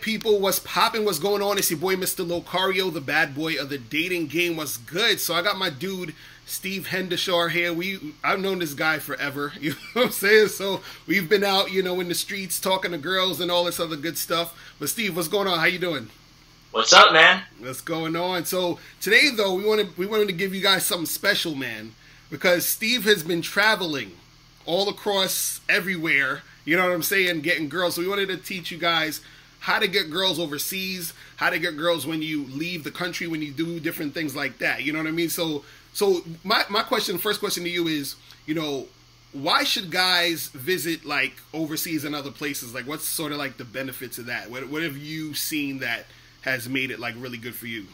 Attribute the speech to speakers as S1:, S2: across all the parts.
S1: right, people, what's popping? What's going on? It's your boy, Mr. Locario, the bad boy of the dating game. What's good? So I got my dude, Steve Hendishar here. I've known this guy forever, you know what I'm saying? So we've been out, you know, in the streets talking to girls and all this other good stuff. But Steve, what's going on? How you doing?
S2: What's up, man?
S1: What's going on? So today, though, we wanted to give you guys something special, man, because Steve has been traveling all across everywhere. You know what I'm saying? Getting girls. So we wanted to teach you guys how to get girls overseas, how to get girls when you leave the country, when you do different things like that. You know what I mean? So my question, first question to you is, you know, why should guys visit like overseas and other places? Like, what's sort of like the benefits of that? What have you seen that has made it like really good for you?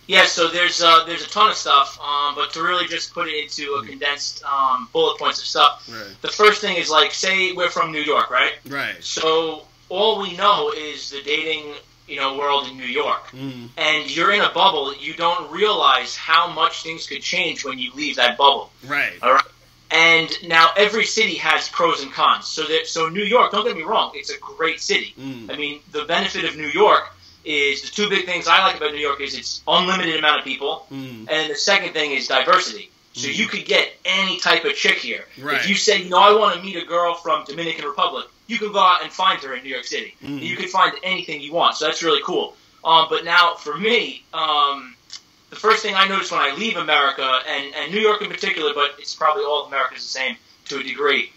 S2: Yeah, so there's a ton of stuff, but to really just put it into a condensed bullet points of stuff.
S1: Right.
S2: The first thing is, like, say we're from New York, right?
S1: Right.
S2: So all we know is the dating, world in New York, and you're in a bubble. You don't realize how much things could change when you leave that bubble.
S1: Right.
S2: All right. And now every city has pros and cons. So New York, don't get me wrong, it's a great city. I mean, the benefit of New York is the two big things I like about New York is it's unlimited amount of people, and the second thing is diversity. So you could get any type of chick here.
S1: Right.
S2: If you say, I want to meet a girl from Dominican Republic, you can go out and find her in New York City. You can find anything you want. So that's really cool. But now for me, the first thing I notice when I leave America, and New York in particular, but it's probably all of America is the same to a degree,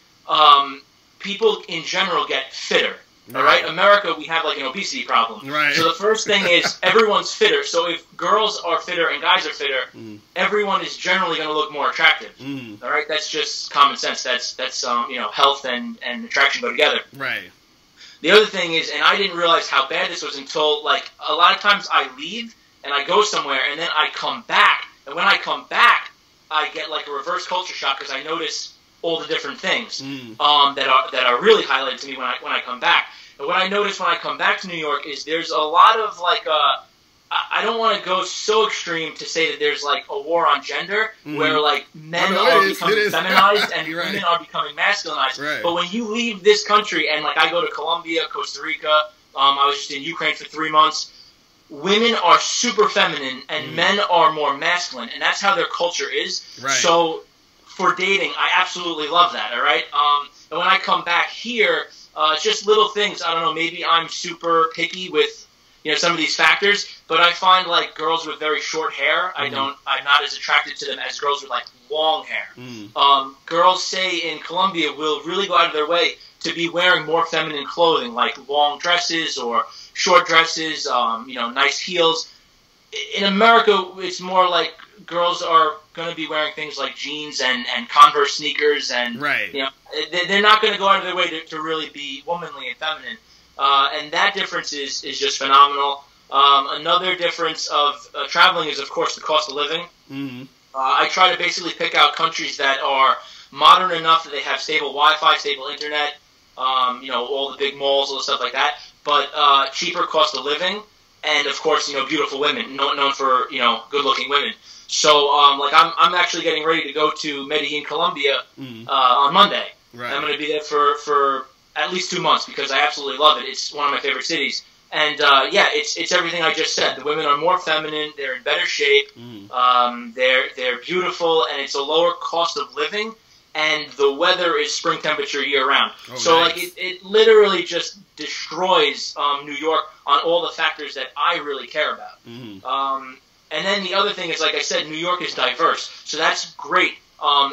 S2: people in general get fitter. All right, America, we have like an obesity problem.
S1: Right.
S2: So the first thing is everyone's fitter. So if girls are fitter and guys are fitter, everyone is generally going to look more attractive. All right, that's just common sense. That's health and attraction go together.
S1: Right.
S2: The other thing is, and I didn't realize how bad this was until like a lot of times I leave and I go somewhere and then I come back, and when I come back, I get like a reverse culture shock because I notice all the different things that are really highlighted to me when I come back. And what I notice when I come back to New York is there's a lot of like I don't want to go so extreme to say that there's like a war on gender where like men are becoming feminized and women are becoming masculinized.
S1: Right.
S2: But when you leave this country and like I go to Colombia, Costa Rica, I was just in Ukraine for 3 months. Women are super feminine and men are more masculine, and that's how their culture is.
S1: Right.
S2: So for dating, I absolutely love that. All right. And when I come back here, it's just little things. I don't know. Maybe I'm super picky with some of these factors, but I find like girls with very short hair, I'm not as attracted to them as girls with like long hair. Girls, say in Colombia, will really go out of their way to be wearing more feminine clothing, like long dresses or short dresses. Nice heels. In America, it's more like girls are going to be wearing things like jeans and Converse sneakers, and they're not going to go out of their way to really be womanly and feminine, and that difference is just phenomenal. Another difference of traveling is, of course, the cost of living. I try to basically pick out countries that are modern enough that they have stable Wi-Fi, stable internet, all the big malls, all the stuff like that, but cheaper cost of living. And of course, beautiful women, known for good-looking women. So, I'm actually getting ready to go to Medellin, Colombia, on Monday.
S1: Right.
S2: I'm going to be there for at least 2 months because I absolutely love it. It's one of my favorite cities, and it's everything I just said. The women are more feminine. They're in better shape. They're beautiful, and it's a lower cost of living. And the weather is spring temperature year round. Oh, so nice. It literally just destroys New York on all the factors that I really care about. And then the other thing is, like I said, New York is diverse. So that's great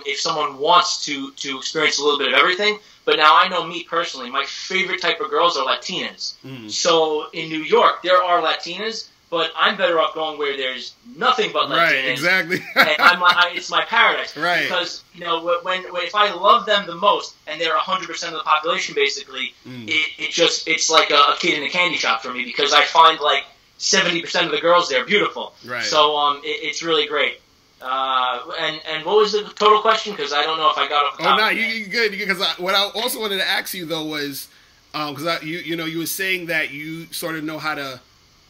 S2: if someone wants to experience a little bit of everything. But now I know me personally, my favorite type of girls are Latinas. So in New York, there are Latinas, but I'm better off going where there's nothing but Latinas. Right,
S1: exactly.
S2: And it's my paradise. Right. Because, if I love them the most, and they're 100% of the population, basically, it's like a kid in a candy shop for me, because I find, like, 70% of the girls there beautiful. Right. So it's really great. And what was the total question? Because I don't know if I got off the top.
S1: Oh, no, you're good. Because what I also wanted to ask you, though, was, because you were saying that you sort of know how to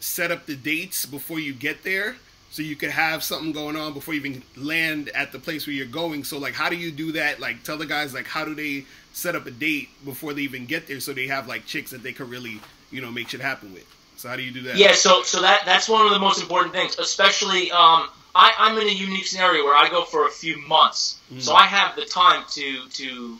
S1: set up the dates before you get there, so you could have something going on before you even land at the place where you're going. So, like, how do you do that? Like, tell the guys, like, how do they set up a date before they even get there so they have, like, chicks that they could really, make shit happen with. So how do you do that?
S2: Yeah, so that's one of the most important things, especially I'm in a unique scenario where I go for a few months, so I have the time to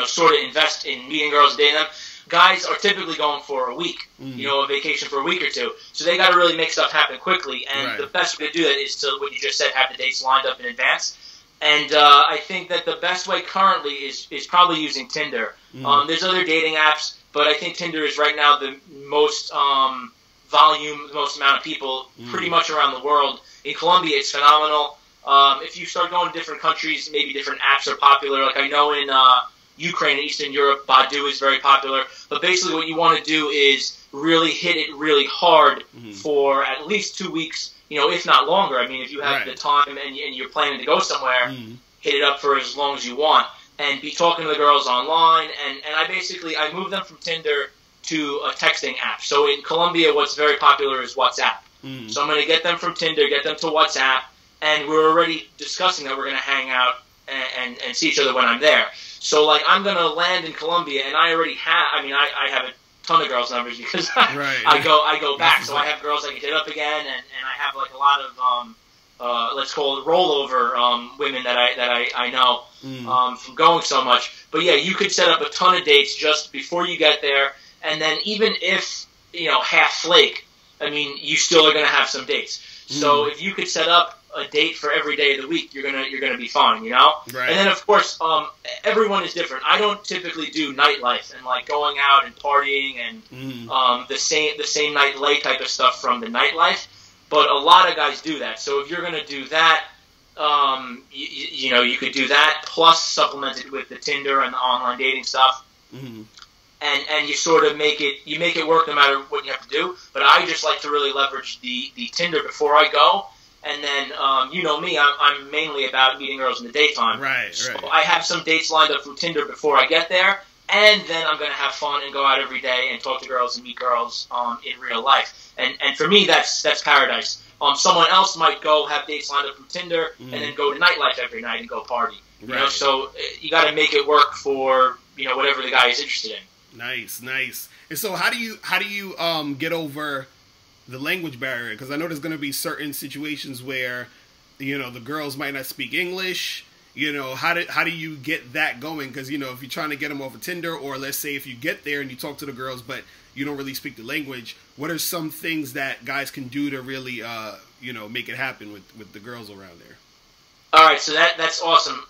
S2: sort of invest in meeting girls and dating them. Guys are typically going for a week, a vacation for a week or two, so they got to really make stuff happen quickly. And the best way to do that is to, what you just said, have the dates lined up in advance. And I think that the best way currently is probably using Tinder. There's other dating apps, but I think Tinder is right now the most volume, the most amount of people pretty much around the world. In Colombia, it's phenomenal. If you start going to different countries, maybe different apps are popular. Like I know in Ukraine and Eastern Europe, Badoo is very popular. But basically what you want to do is really hit it really hard for at least 2 weeks, if not longer. I mean, if you have the time and you're planning to go somewhere, hit it up for as long as you want. And be talking to the girls online. And I move them from Tinder to a texting app. So in Colombia, what's very popular is WhatsApp. So I'm going to get them from Tinder, get them to WhatsApp, and we're already discussing that we're going to hang out and see each other when I'm there. So, like, I'm going to land in Colombia, and I already have, I have a ton of girls' numbers because I go back. So I have girls I can hit up again, and I have, like, a lot of, let's call it rollover women that I know from going so much. But, yeah, you could set up a ton of dates just before you get there, and then even if, half flake, you still are going to have some dates. So if you could set up a date for every day of the week, you're gonna be fine, Right. And then of course, everyone is different. I don't typically do nightlife and like going out and partying and the same night late type of stuff from the nightlife. But a lot of guys do that. So if you're gonna do that, you could do that plus supplement it with the Tinder and the online dating stuff. And you sort of make it work no matter what you have to do. But I just like to really leverage the Tinder before I go. And then, me, I'm mainly about meeting girls in the daytime. Right. So I have some dates lined up through Tinder before I get there. And then I'm going to have fun and go out every day and talk to girls and meet girls in real life. And for me, that's paradise. Someone else might go have dates lined up through Tinder and then go to nightlife every night and go party. So you got to make it work for, whatever the guy is interested in.
S1: Nice. And so how do you get over the language barrier? Because I know there's going to be certain situations where, the girls might not speak English. How do you get that going? Because, if you're trying to get them off of Tinder, or let's say if you get there and you talk to the girls, but you don't really speak the language, what are some things that guys can do to really, make it happen with the girls around there?
S2: All right, so that's awesome.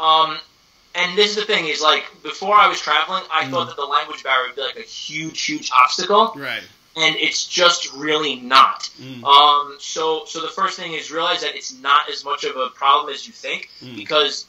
S2: And this is the thing is, like, before I was traveling, I thought that the language barrier would be like a huge obstacle. Right. And it's just really not. So the first thing is realize that it's not as much of a problem as you think, because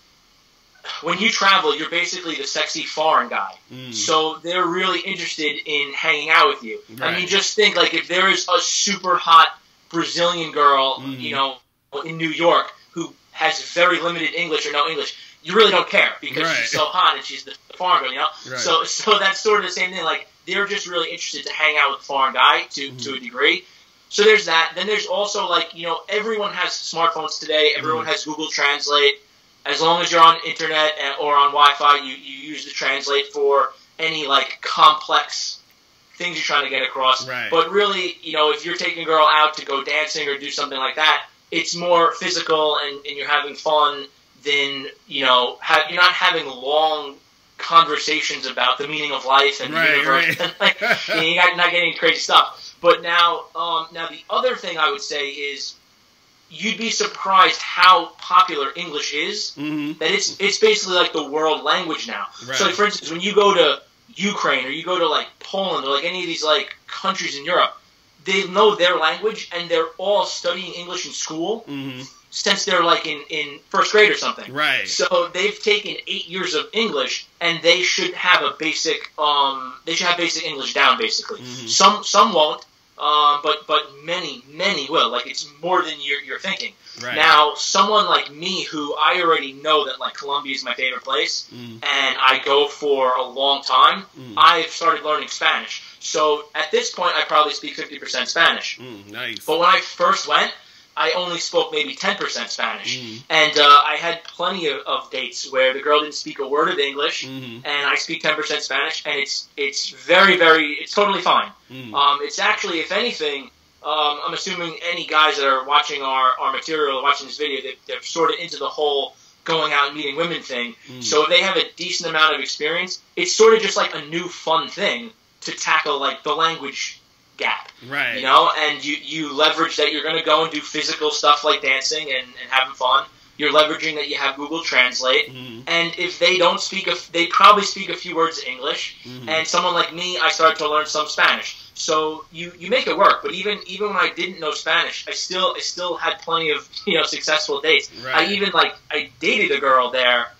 S2: when you travel, you're basically the sexy foreign guy. So they're really interested in hanging out with you. Right. Just think, like, if there is a super hot Brazilian girl, in New York who has very limited English or no English, you really don't care because she's so hot and she's the foreign girl, Right. So that's sort of the same thing, like, they're just really interested to hang out with a foreign guy to a degree. So there's that. Then there's also, like, everyone has smartphones today. Everyone has Google Translate. As long as you're on internet or on Wi-Fi, you use the Translate for any, like, complex things you're trying to get across. Right. But really, if you're taking a girl out to go dancing or do something like that, it's more physical and you're having fun than, you're not having long conversations about the meaning of life and the universe. Right. You're not getting crazy stuff. But now the other thing I would say is you'd be surprised how popular English is. That it's basically like the world language now. Right. So, like, for instance, when you go to Ukraine or you go to, like, Poland or, like, any of these, like, countries in Europe, they know their language and they're all studying English in school. Since they're, like, in first grade or something. Right. So they've taken 8 years of English, and they should have a basic, basic English down, basically. Some won't, but many will. Like, it's more than you're thinking. Right. Now, someone like me, who I already know that, like, Colombia is my favorite place, and I go for a long time, I've started learning Spanish. So at this point, I probably speak 50% Spanish. Nice. But when I first went, I only spoke maybe 10% Spanish. And I had plenty of dates where the girl didn't speak a word of English, and I speak 10% Spanish, and it's very, very, it's totally fine. It's actually, if anything, I'm assuming any guys that are watching our material, watching this video, they're sort of into the whole going out and meeting women thing. So if they have a decent amount of experience, it's sort of just like a new fun thing to tackle, like the language gap.
S1: Right.
S2: You know, and you leverage that you're going to go and do physical stuff like dancing and having fun. You're leveraging that you have Google Translate. And if they don't speak, they probably speak a few words of English. And someone like me, I started to learn some Spanish. So you make it work. But even when I didn't know Spanish, I still had plenty of successful dates.
S1: Right.
S2: I dated a girl there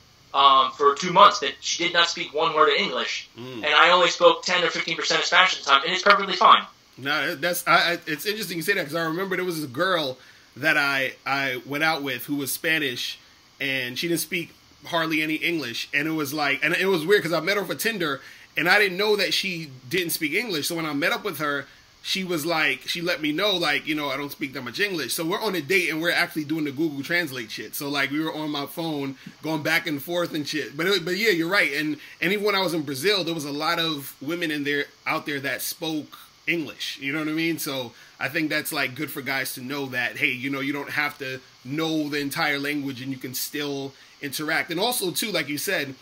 S2: for 2 months that she did not speak one word of English, and I only spoke 10 or 15% of Spanish at the time, and it's perfectly fine.
S1: No, it's interesting you say that, because I remember there was a girl that I went out with who was Spanish, and she didn't speak hardly any English, and it was weird because I met her for Tinder, and I didn't know that she didn't speak English. So when I met up with her, she was like, she let me know, like, I don't speak that much English. So we're on a date, and we're actually doing the Google Translate shit. So, like, we were on my phone going back and forth and shit. But yeah, you're right. And even when I was in Brazil, there was a lot of women out there that spoke English. You know what I mean? So I think that's, like, good for guys to know that, hey, you don't have to know the entire language, and you can still interact. And also, too, like you said,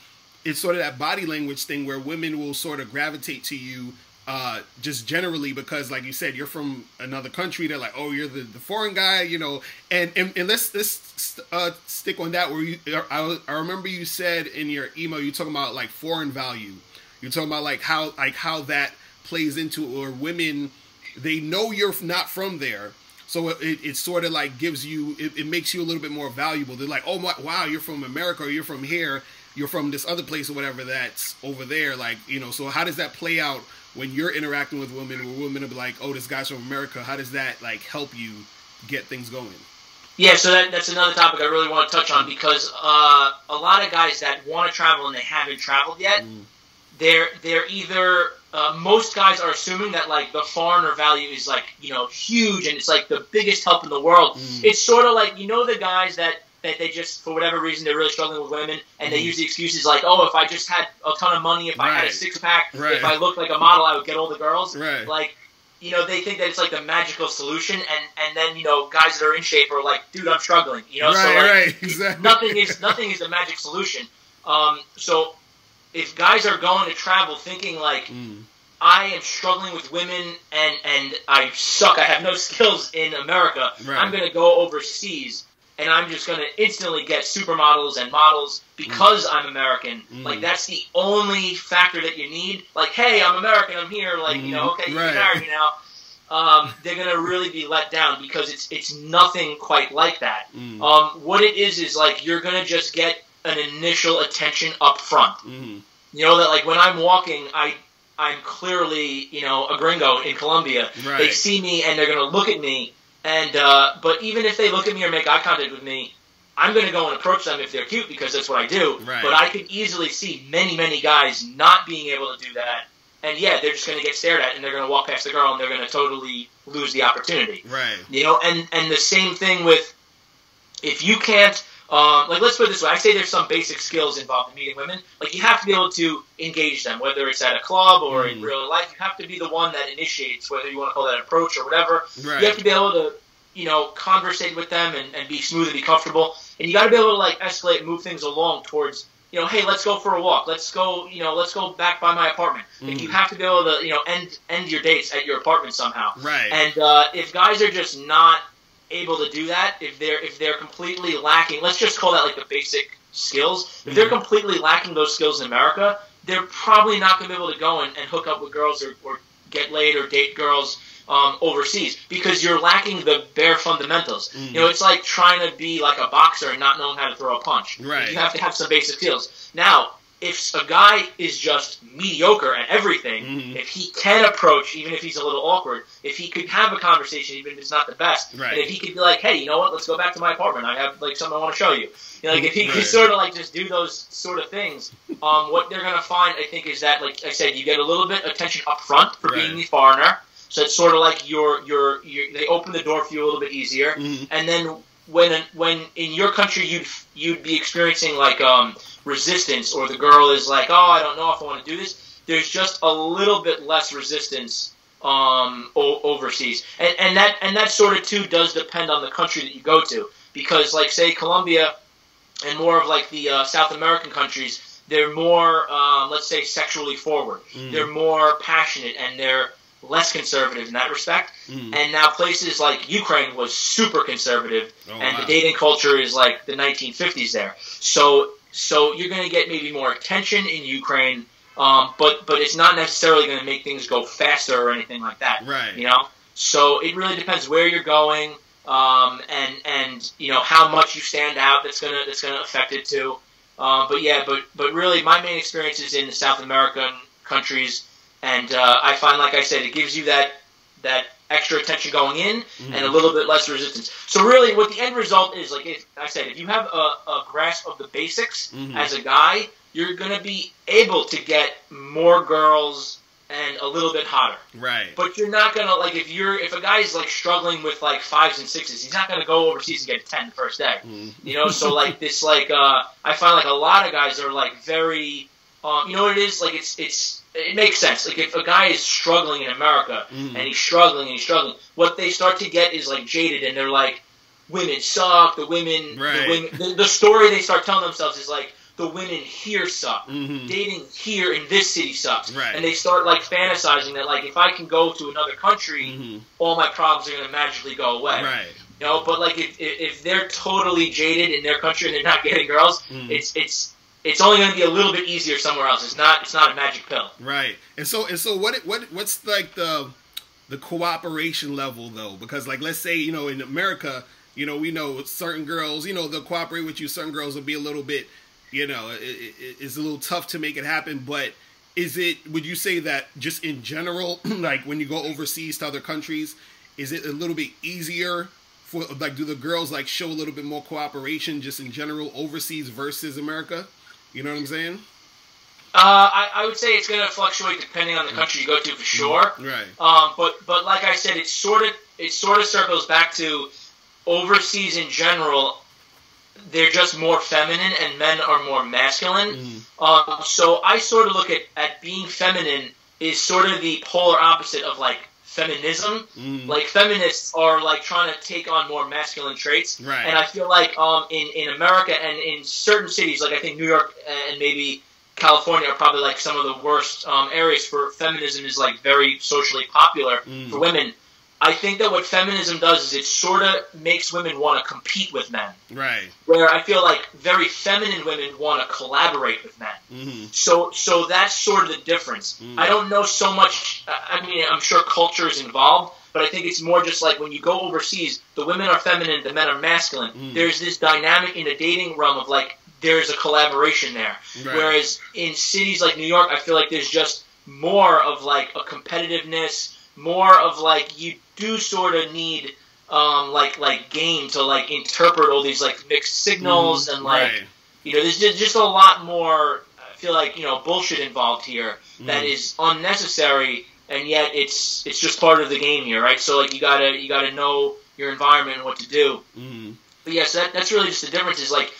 S1: it's sort of that body language thing where women will sort of gravitate to you just generally because, like you said, you're from another country. They're like, oh, you're the foreign guy, And let's stick on that. Where I remember you said in your email, you talking about like foreign value. You're talking about like how that plays into, or women, they know you're not from there. So it sort of like gives you, it makes you a little bit more valuable. They're like, oh my, wow, you're from America, or you're from here, you're from this other place or whatever that's over there. Like, so how does that play out when you're interacting with women, where women will be like, oh, this guy's from America? How does that like help you get things going?
S2: Yeah, so that's another topic I really want to touch on, because a lot of guys that want to travel and they haven't traveled yet, they're either most guys are assuming that like the foreigner value is like huge and it's like the biggest help in the world. It's sort of like the guys that they just, for whatever reason, they're really struggling with women, and they use the excuses like, oh, if I just had a ton of money, if I had a six-pack, if I looked like a model, I would get all the girls. Like, they think that it's like the magical solution, and then, guys that are in shape are like, dude, I'm struggling.
S1: Exactly.
S2: Nothing is the magic solution. So if guys are going to travel thinking like, I am struggling with women and I suck, I have no skills in America, I'm going to go overseas, and I'm just going to instantly get supermodels and models because I'm American. Like, that's the only factor that you need. Like, hey, I'm American, I'm here, like, okay, you can marry me now. They're going to really be let down, because it's nothing quite like that. What it is like, you're going to just get an initial attention up front. That, like, when I'm walking, I'm clearly, a gringo in Colombia. They see me, and they're going to look at me. And but even if they look at me or make eye contact with me, I'm going to go and approach them if they're cute, because that's what I do. But I can easily see many, many guys not being able to do that. And yeah, they're just going to get stared at, and they're going to walk past the girl, and they're going to totally lose the opportunity. And the same thing with, if you can't, like, let's put it this way. I say there's some basic skills involved in meeting women. Like, you have to be able to engage them, whether it's at a club or in real life. You have to be the one that initiates, whether you want to call that an approach or whatever. You have to be able to, conversate with them and be smooth and be comfortable. And you got to be able to, like, escalate and move things along towards, hey, let's go for a walk. Let's go back by my apartment. Like, you have to be able to, end your dates at your apartment somehow. And if guys are just not able to do that, if they're completely lacking, let's just call that like the basic skills. If they're completely lacking those skills in America, they're probably not going to be able to go and hook up with girls or get laid or date girls overseas, because you're lacking the bare fundamentals. It's like trying to be like a boxer and not knowing how to throw a punch. You have to have some basic skills. Now, if a guy is just mediocre at everything, if he can approach, even if he's a little awkward, if he could have a conversation, even if it's not the best, and if he could be like, hey, you know what, let's go back to my apartment, I have like something I want to show you. Like, if he could sort of like just do those sort of things, what they're going to find, I think, is that, like I said, you get a little bit attention up front for being the foreigner. So it's sort of like they open the door for you a little bit easier.
S1: Mm-hmm.
S2: And then when in your country you'd be experiencing like resistance, or the girl is like, oh, I don't know if I want to do this. There's just a little bit less resistance overseas, and that sort of too does depend on the country that you go to, because like say Colombia and more of like the South American countries, they're more let's say sexually forward. They're more passionate and they're less conservative in that respect. And now places like Ukraine was super conservative, and the dating culture is like the 1950s there. So you're going to get maybe more attention in Ukraine, but it's not necessarily going to make things go faster or anything like that.
S1: Right.
S2: You know? So it really depends where you're going, and you know how much you stand out. That's gonna affect it too. But really, my main experience is in the South American countries, and I find, like I said, it gives you that extra attention going in and a little bit less resistance. So really, what the end result is, like if you have a grasp of the basics as a guy, you're gonna be able to get more girls and a little bit hotter.
S1: Right.
S2: But you're not gonna, like, if a guy is like struggling with like 5s and 6s, he's not gonna go overseas and get a 10 the first day. You know, so like this, like I find like a lot of guys are like very, you know what it is? Like it makes sense. Like if a guy is struggling in America and he's struggling, what they start to get is like jaded, and they're like, women suck. The story they start telling themselves is like, the women here suck. Dating here in this city sucks.
S1: Right.
S2: And they start like fantasizing that like if I can go to another country, all my problems are going to magically go away.
S1: Right.
S2: You know, but like if they're totally jaded in their country and they're not getting girls, it's only going to be a little bit easier somewhere else. It's not a magic pill.
S1: Right. And so what's like the cooperation level though? Because like let's say, you know, in America, you know, we know certain girls, you know, they'll cooperate with you. Certain girls will be a little bit, you know, it's a little tough to make it happen. But would you say that just in general, like when you go overseas to other countries, is it a little bit easier for, like, do the girls like show a little bit more cooperation just in general overseas versus America? You know what I'm saying?
S2: I would say it's going to fluctuate depending on the country you go to for sure.
S1: Right.
S2: But like I said, it sort of circles back to overseas in general. They're just more feminine, and men are more masculine. So I sort of look at being feminine is sort of the polar opposite of like feminism. Like feminists are like trying to take on more masculine traits.
S1: Right.
S2: And I feel like in America and in certain cities, like I think New York and maybe California are probably like some of the worst areas for feminism is like very socially popular for women. I think that what feminism does is it sort of makes women want to compete with men.
S1: Right.
S2: Where I feel like very feminine women want to collaborate with men. So that's sort of the difference. I don't know so much. I mean, I'm sure culture is involved, but I think it's more just like when you go overseas, the women are feminine, the men are masculine. There's this dynamic in the dating realm of like there's a collaboration there. Right. Whereas in cities like New York, I feel like there's just more of like a competitiveness. More of like you do sort of need like game to like interpret all these like mixed signals and like you know there's just a lot more. I feel like, you know, bullshit involved here that is unnecessary, and yet it's just part of the game here, right? So like you gotta know your environment and what to do. But yes, that's really just the difference. Is like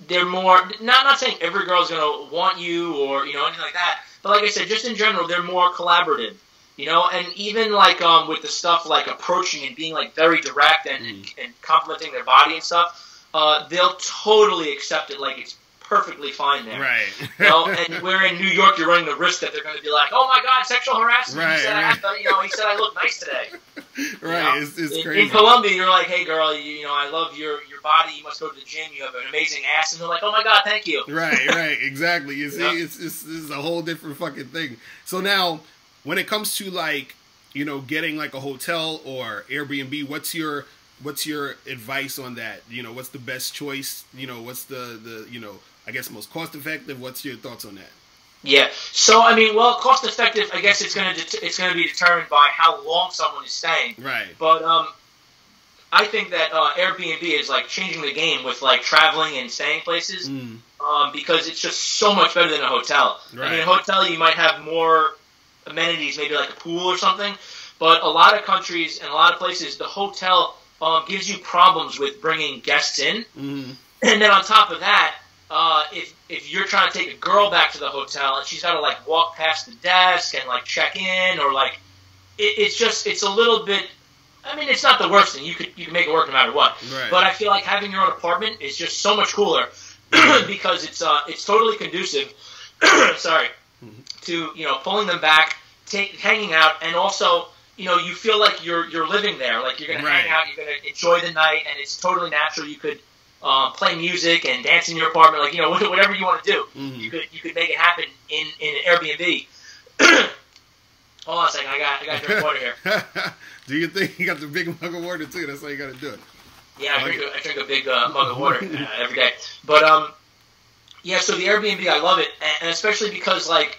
S2: they're more not saying every girl's gonna want you or, you know, anything like that, but like I said, just in general, they're more collaborative. You know, and even like with the stuff like approaching and being like very direct and complimenting their body and stuff, they'll totally accept it like it's perfectly fine there.
S1: Right.
S2: You know, and where in New York you're running the risk that they're going to be like, oh my God, sexual harassment.
S1: Right,
S2: He said I look nice today.
S1: Right.
S2: You know?
S1: It's crazy.
S2: In Colombia, you're like, hey girl, you know, I love your body. You must go to the gym. You have an amazing ass, and they're like, oh my God, thank you.
S1: Right. Exactly. You see, it's a whole different fucking thing. So now, when it comes to like, you know, getting like a hotel or Airbnb, what's your advice on that? You know, what's the best choice? You know, what's the you know, I guess most cost effective? What's your thoughts on that?
S2: Yeah. So I mean, well, cost effective. I guess it's gonna be determined by how long someone is staying.
S1: Right.
S2: But I think that Airbnb is like changing the game with like traveling and staying places because it's just so much better than a hotel. Right. I mean, a hotel you might have more amenities, maybe like a pool or something, But a lot of countries and a lot of places, the hotel gives you problems with bringing guests in.
S1: Mm-hmm.
S2: And then on top of that, if you're trying to take a girl back to the hotel and she's got to like walk past the desk and like check in, or like it's a little bit. I mean, it's not the worst thing. You can make it work no matter what.
S1: Right.
S2: But I feel like having your own apartment is just so much cooler because it's totally conducive. Sorry, to pulling them back, hanging out, and also you feel like you're living there. Like you're gonna hang out, you're gonna enjoy the night, and it's totally natural. You could play music and dance in your apartment, like whatever you want to do.
S1: Mm-hmm.
S2: You could make it happen in an Airbnb. Hold on a second, I got to drink water here.
S1: Do you think you got the big mug of water too? That's how you got to do it.
S2: Yeah, I drink a big mug of water every day. But yeah, so the Airbnb, I love it, and especially because like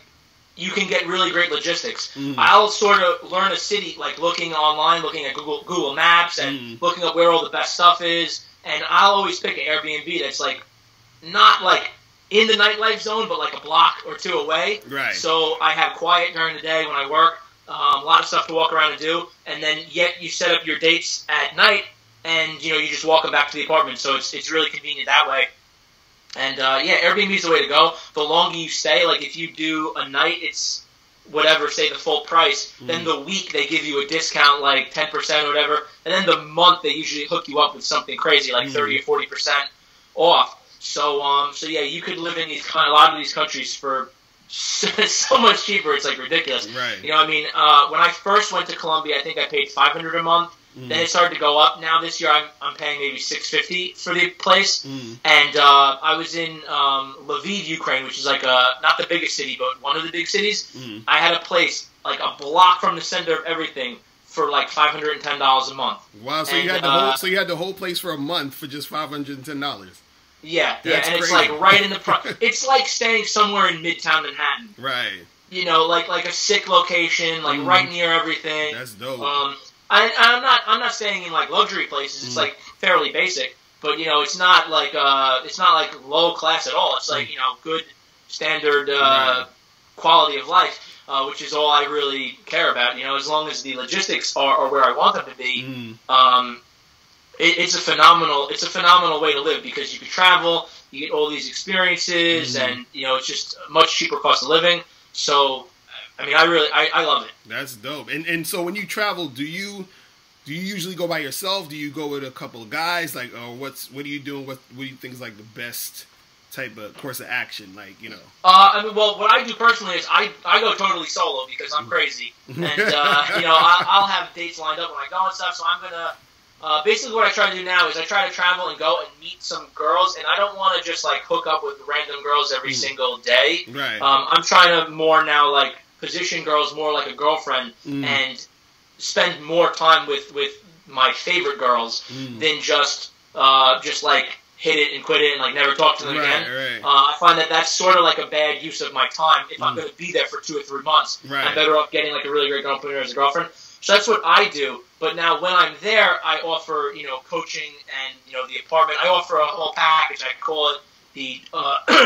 S2: you can get really great logistics.
S1: Mm.
S2: I'll sort of learn a city like looking online, looking at Google Maps, and looking up where all the best stuff is. And I'll always pick an Airbnb that's like not like in the nightlife zone, but like a block or two away.
S1: Right.
S2: So I have quiet during the day when I work. A lot of stuff to walk around and do, and then yet you set up your dates at night, and you just walk them back to the apartment. So it's really convenient that way. And yeah, Airbnb is the way to go. The longer you stay, like if you do a night, it's whatever, say the full price. Then the week they give you a discount, like 10% or whatever, and then the month they usually hook you up with something crazy, like 30 or 40% off. So yeah, you could live in a lot of these countries for so much cheaper. It's like ridiculous.
S1: Right.
S2: I mean, when I first went to Colombia, I think I paid $500 a month. Then it started to go up. Now this year, I'm paying maybe $650 for the place. And I was in Lviv, Ukraine, which is like not the biggest city, but one of the big cities. I had a place like a block from the center of everything for like $510 a month.
S1: Wow! So you had the whole place for a month for just $510.
S2: Yeah,
S1: That's
S2: and it's
S1: crazy.
S2: like right in the front. It's like staying somewhere in Midtown Manhattan.
S1: Right.
S2: Like a sick location, like right near everything.
S1: That's dope.
S2: I'm not staying in like luxury places. It's like fairly basic, but it's not like low class at all. It's like good standard quality of life, which is all I really care about. As long as the logistics are where I want them to be. It's a phenomenal way to live because you can travel, you get all these experiences, and it's just a much cheaper cost of living. So, I mean, I love it.
S1: That's dope. And so when you travel, do you usually go by yourself? Do you go with a couple of guys? Like, what are you doing? What do you think is like the best type of course of action? Like,
S2: I mean, well, what I do personally is I go totally solo because I'm crazy, and I'll have dates lined up when I go and stuff. So I'm gonna. Basically, what I try to do now is I try to travel and go and meet some girls, and I don't want to just like hook up with random girls every single day.
S1: Right.
S2: I'm trying to more now like position girls more like a girlfriend and spend more time with my favorite girls than just like hit it and quit it and like never talk to them again.
S1: Right.
S2: I find that that's sort of like a bad use of my time. If I'm going to be there for 2 or 3 months, I'm better off getting like a really great girl and putting her as a girlfriend. So that's what I do. But now when I'm there, I offer, coaching and, the apartment. I offer a whole package. I call it the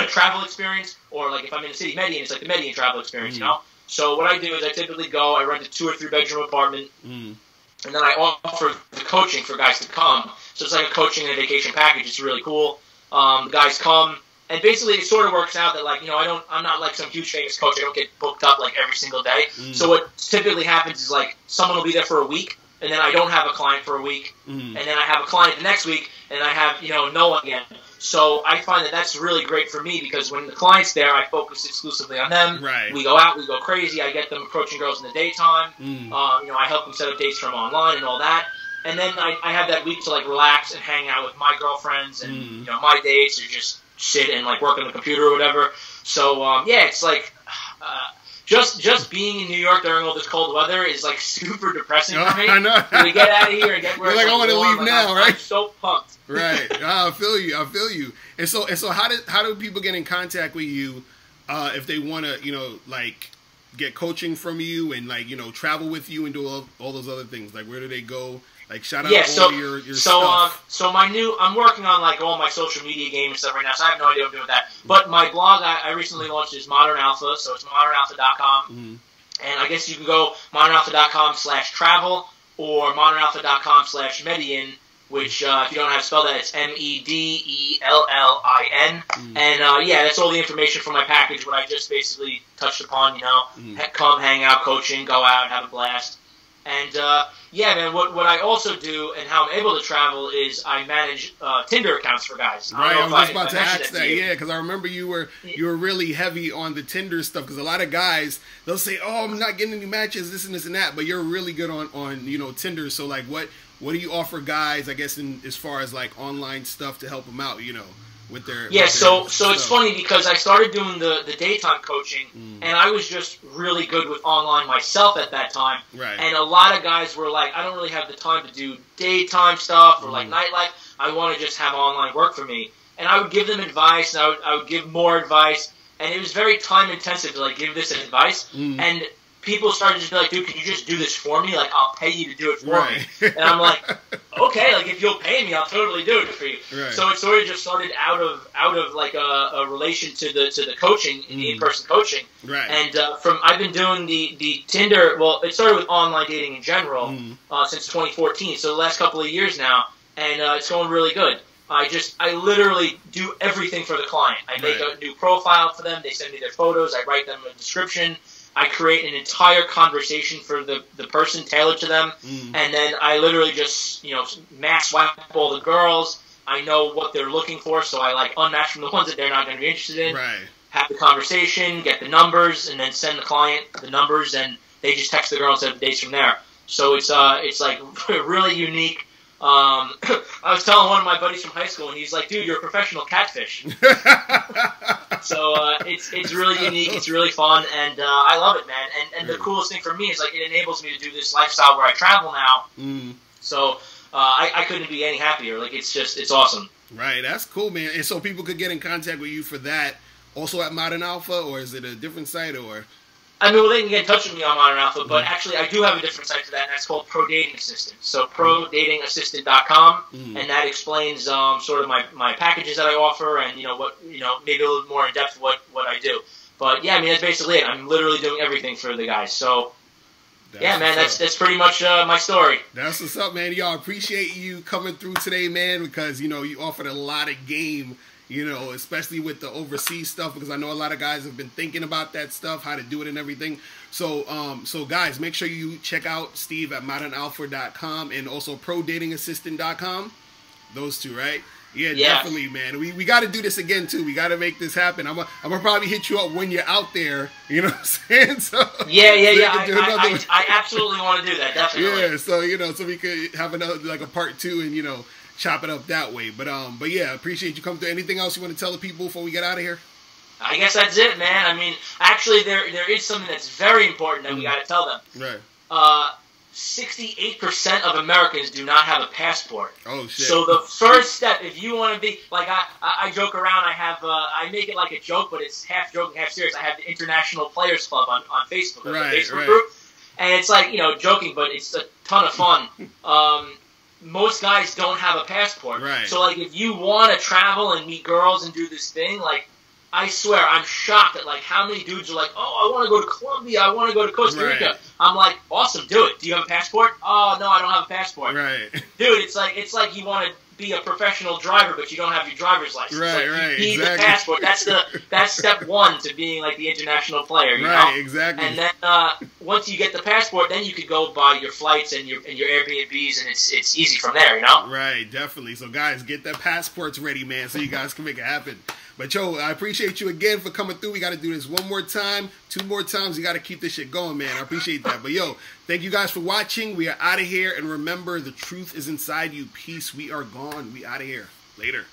S2: travel experience, or like if I'm in the city, Median, it's like the Median travel experience, So what I do is I typically go, I rent a 2 or 3 bedroom apartment, and then I offer the coaching for guys to come. So it's like a coaching and a vacation package. It's really cool. The guys come, and basically it sort of works out that like, I'm not like some huge famous coach. I don't get booked up like every single day. So what typically happens is like someone will be there for a week, and then I don't have a client for a week, and then I have a client the next week, and I have, no one again. So I find that that's really great for me because when the client's there, I focus exclusively on them.
S1: Right.
S2: We go out, we go crazy. I get them approaching girls in the daytime. I help them set up dates from online and all that. And then I have that week to like relax and hang out with my girlfriends and my dates, or just sit and like work on the computer or whatever. So yeah, it's like just being in New York during all this cold weather is like super depressing for me.
S1: I know.
S2: We get out of here and get where
S1: You're like, I want to leave now, right?
S2: I'm so pumped.
S1: Right. I feel you. And so how do people get in contact with you if they want to, like get coaching from you and like, travel with you and do all those other things? Like, where do they go? Like, shout out all your stuff. So I'm working on like all my social media game and stuff right now, so I have no idea what I'm doing with that. But my blog I recently launched is Modern Alpha, so it's modernalpha.com.
S2: And I guess you can go modernalpha.com/travel or modernalpha.com/Medellin, which, if you don't know how to spell that, it's Medellin. And, yeah, that's all the information for my package, what I just basically touched upon, you know, come, hang out, coaching, go out, have a blast. And, yeah, man, what I also do and how I'm able to travel is I manage Tinder accounts for guys.
S1: Right, I was just about to ask that, yeah, because I remember you were really heavy on the Tinder stuff, because a lot of guys, they'll say, oh, I'm not getting any matches, this and that, but you're really good on you know, Tinder. So, like, what do you offer guys, I guess, in as far as, like, online stuff to help them out, you know? With their,
S2: yeah, so it's funny because I started doing the daytime coaching, and I was just really good with online myself at that time.
S1: Right.
S2: And a lot of guys were like, I don't really have the time to do daytime stuff or like nightlife. I want to just have online work for me. And I would give them advice, and I would give more advice, and it was very time intensive to like give this advice. And people started to be like, dude, can you just do this for me? Like, I'll pay you to do it for me. And I'm like, okay, like if you'll pay me, I'll totally do it for you.
S1: Right.
S2: So it sort of just started out of like a relation to the coaching, the in-person coaching.
S1: Right.
S2: And I've been doing the Tinder. Well, it started with online dating in general since 2014. So the last couple of years now, and it's going really good. I literally do everything for the client. I make a new profile for them. They send me their photos. I write them a description. I create an entire conversation for the person tailored to them, and then I literally just, you know, mass swipe all the girls. I know what they're looking for, so I like unmatch from the ones that they're not going to be interested in.
S1: Right.
S2: Have the conversation, get the numbers, and then send the client the numbers, and they just text the girl and set the dates from there. So it's like really unique. I was telling one of my buddies from high school, and he's like, dude, you're a professional catfish. So it's really unique, it's really fun, and I love it, man. And the coolest thing for me is like it enables me to do this lifestyle where I travel now. So I couldn't be any happier. Like it's awesome.
S1: Right, that's cool, man. And so people could get in contact with you for that, also at Modern Alpha, or is it a different site, or?
S2: I mean, well, they can get in touch with me on Modern Alpha, but actually I do have a different site for that, and that's called Pro Dating Assistant. So prodatingassistant.com, and that explains sort of my packages that I offer, and maybe a little more in depth what I do. But yeah, I mean that's basically it. I'm literally doing everything for the guys. So that's pretty much my story.
S1: That's what's up, man. Y'all appreciate you coming through today, man, because you offered a lot of game. Especially with the overseas stuff, because I know a lot of guys have been thinking about that stuff, how to do it and everything. So guys, make sure you check out Steve at modernalpha.com and also prodatingassistant.com. Those two, right? Yeah, definitely, man. We got to do this again, too. We got to make this happen. I'm gonna probably hit you up when you're out there. You know what I'm saying? So
S2: I absolutely want to do that, definitely.
S1: Yeah, so we could have another, like a part 2 and, chop it up that way. But yeah, appreciate you coming through. Anything else you want to tell the people before we get out of here?
S2: I guess that's it, man. I mean, actually, there is something that's very important that we got to tell them.
S1: Right.
S2: 68% of Americans do not have a passport.
S1: Oh shit!
S2: So the first step, if you want to be like I joke around. I make it like a joke, but it's half joke and half serious. I have the International Players Club on Facebook, the Facebook group, and it's like joking, but it's a ton of fun. Most guys don't have a passport.
S1: Right.
S2: So, like, if you want to travel and meet girls and do this thing, like, I swear, I'm shocked at, like, how many dudes are like, oh, I want to go to Colombia, I want to go to Costa Rica.
S1: Right.
S2: I'm like, awesome, do it. Do you have a passport? Oh, no, I don't have a passport.
S1: Right.
S2: Dude, it's like you want to be a professional driver, but you don't have your driver's license.
S1: Right,
S2: like,
S1: right,
S2: you need
S1: exactly.
S2: the passport. That's step one to being, like, the international player, you know?
S1: Exactly.
S2: And then once you get the passport, then you could go buy your flights and your Airbnbs, and it's easy from there, you know?
S1: Right, definitely. So, guys, get the passports ready, man, so you guys can make it happen. But, yo, I appreciate you again for coming through. We got to do this one more time, 2 more times. We got to keep this shit going, man. I appreciate that. But, yo, thank you guys for watching. We are out of here. And remember, the truth is inside you. Peace. We are gone. We out of here. Later.